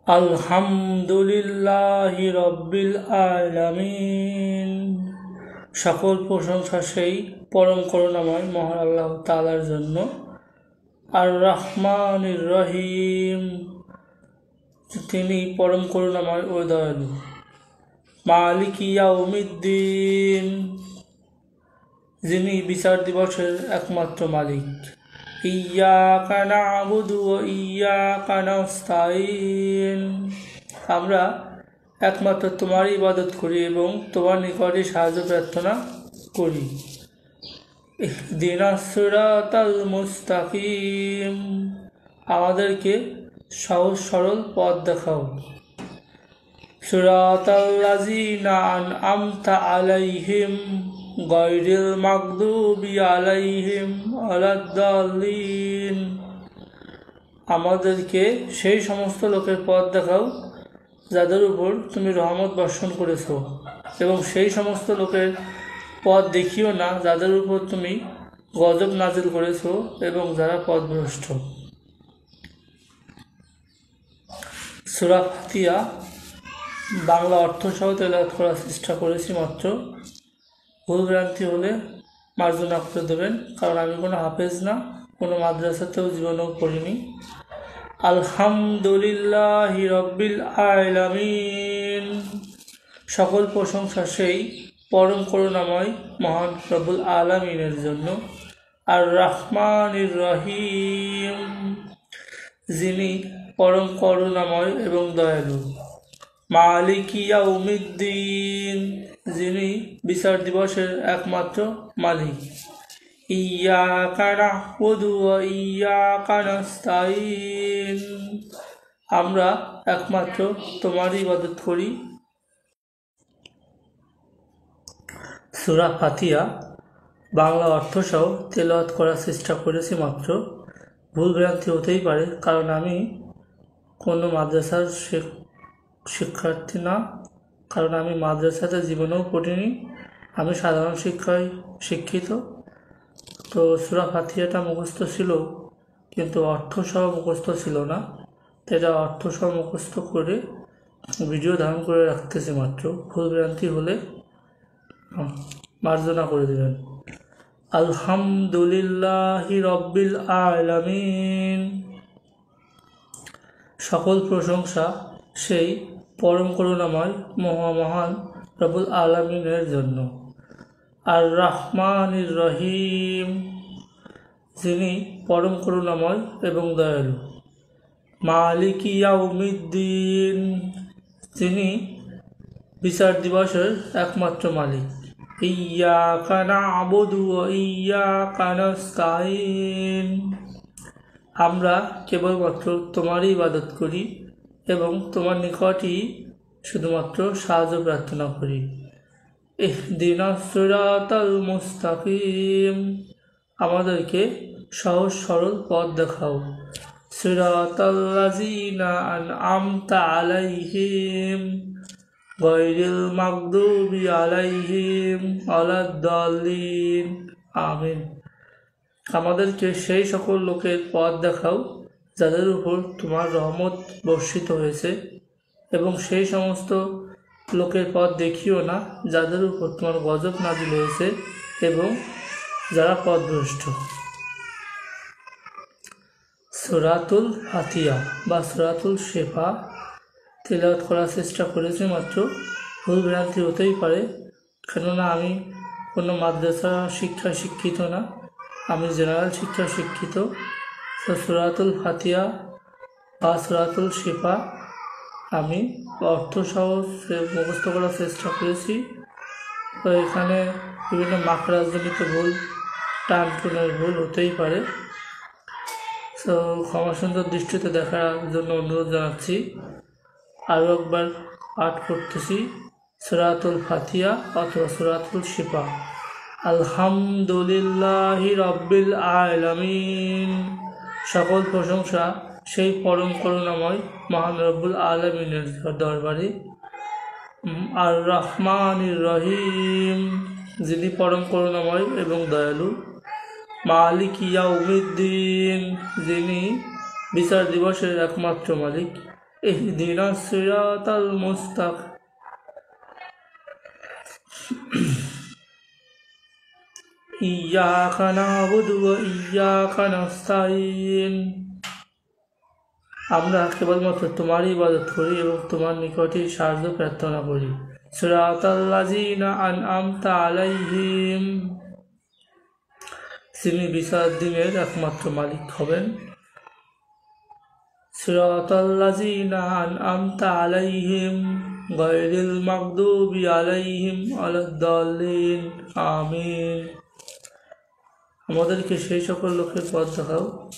আলহামদুলিল্লাহি রব্বিল আলামিন। সকল প্রশংসা সেই পরম করুণাময় মহান আল্লাহ তাআলার জন্য। আর রহমানির রহিম, তিনি পরম করুণাময় ও দয়ালু। মালিক ইয়াউমিদ্দিন, যিনি বিচার দিবসের একমাত্র মালিক। ইয়্যাকা না'বুদু ওয়া ইয়্যাকা নাস্তাঈন, আমরা একমাত্র তোমারই ইবাদত করি এবং তোমার নিকটে সাহায্য প্রার্থনা করি। ইহদিনাস সিরাতাল মুস্তাকিম, আমাদেরকে সহজ সরল পথ দেখাও। সিরাতাল্লাযীনা আন'আমতা আলাইহিম গায়রিল মাগদুবি আলাইহিম ওয়ালাদ-দাল্লিন, আমাদেরকে সেই সমস্ত লোকের পথ দেখাও যাদের উপর তুমি রহমত বর্ষণ করেছো, এবং সেই সমস্ত লোকের পথ দেখিও না যাদের উপর তুমি গজব নাজিল করেছো এবং যারা পথভ্রষ্ট। সূরা ফাতিহা বাংলা অর্থ সহ তেলাওয়াত করার চেষ্টা করেছি মাত্র। ভুল ভ্রান্তি হলে মার্জনা করে দেবেন, কারণ আমি কোনো হাফেজ না, কোনো মাদ্রাসাতেও জীবনেও পড়িনি। আলহামদুলিল্লাহি রব্বিল আলামিন, সকল প্রশংসা সেই পরম করুণাময় মহান রব্বুল আলামিনের জন্য। আর রহমানির রহিম, যিনি পরম করুণাময় এবং দয়ালু। মালিক ইয়াউমিদ্দিন, যিনি বিচার দিবসের একমাত্র মালিক। ইয়্যাকা না'বুদু ওয়া ইয়্যাকা নাস্তাঈন, আমরা একমাত্র তোমারই ইবাদত করি। সূরা ফাতিহা বাংলা অর্থ সহ তেলাওয়াত করার চেষ্টা করেছি মাত্র। ভুল ভ্রান্তি হতেই পারে, কারণ আমি কোনো মাদ্রাসার শিক্ষার্থী না, কারণ আমি মাদ্রাসাতে জীবনেও পড়িনি, আমি সাধারণ শিক্ষায় শিক্ষিত। তো সূরা ফাতিহাটা মুখস্থ ছিল, কিন্তু অর্থ সহ মুখস্থ ছিল না। তো এটা অর্থ সহ মুখস্থ করে ভিডিও ধারণ করে রাখতেছি মাত্র। ভুল ভ্রান্তি হলে মার্জনা করে দেবেন। আলহামদুলিল্লাহি রব্বিল আলামিন, সকল প্রশংসা সেই পরম করুণাময় মহান রব্বুল আলামিনের জন্য। আর রহমানির রহিম, যিনি পরম করুণাময় এবং দয়ালু। মালিক ইয়াউমিদ্দিন, যিনি বিচার দিবসের একমাত্র মালিক। ইয়্যাকা না'বুদু ওয়া ইয়্যাকা নাস্তাঈন, আমরা কেবলমাত্র তোমারই ইবাদত করি এবং তোমার নিকটই শুধুমাত্র সাহায্য প্রার্থনা করি। ইহদিনাস সিরাতাল মুস্তাকিম, আমাদেরকে সহজ সরল পথ দেখাও। সিরাতাল্লাযীনা আন'আমতা আলাইহিম গায়রিল মাগদুবি আলাইহিম ওয়ালাদ-দাল্লিন, আমিন। আমাদেরকে সেই সকল লোকের পথ দেখাও যাদের উপর তোমার রহমত বর্ষিত হয়েছে, এবং সেই সমস্ত লোকের পথ দেখিও না যাদের উপর তোমার গজব নাজিল হয়েছে এবং যারা পথভ্রষ্ট। সূরাতুল ফাতিহা বা সূরাতুল শিফা তেলাওয়াত করার চেষ্টা করেছি মাত্র। ভুল ভ্রান্তি হতেই পারে, কেননা আমি কোনো মাদ্রাসা শিক্ষায় শিক্ষিত না, আমি জেনারেল শিক্ষা শিক্ষিত। তো সূরাতুল ফাতিহা বা সূরাতুল শিফা আমি অর্থ সহ মুখস্থ করার চেষ্টা করেছি। তো এখানে বিভিন্ন মাখরাজজনিত ভুল, টান টুনের ভুল হতেই পারে। তো ক্ষমা সুন্দর দৃষ্টিতে দেখার জন্য অনুরোধ জানাচ্ছি। আরও একবার পাঠ করতেছি, সূরাতুল ফাতিহা অথবা সূরাতুল শিফা। আলহামদুলিল্লাহি রব্বিল আলামিন, সকল প্রশংসা সেই পরম করুণাময় মহান রব্বুল আলামিনের দরবারে। আর রহমানির রহিম, যিনি পরম করুণাময় এবং দয়ালু। মালিক ইয়াউমিদ্দিন, যিনি বিচার দিবসের একমাত্র মালিক। ইহদিনাস সিরাতাল মুস্তাকিম ইয়াকা না'বুদু ওয়া ইয়াকা নাস্তাঈন। আমরা কেবলমাত্র তোমারই ইবাদত করি এবং তোমার নিকটই সাহায্য প্রার্থনা করি। সিরাতাল্লাযীনা আন'আমতা আলাইহিম, যিনি বিচার দিনের একমাত্র মালিক হবেন। সিরাতাল্লাযীনা আন'আমতা আলাইহিম গায়রিল মাগদুবি আলাইহিম ওয়ালাদ-দাল্লিন। আমিন। আমাদেরকে সেই সকল লোকের পথ দেখাও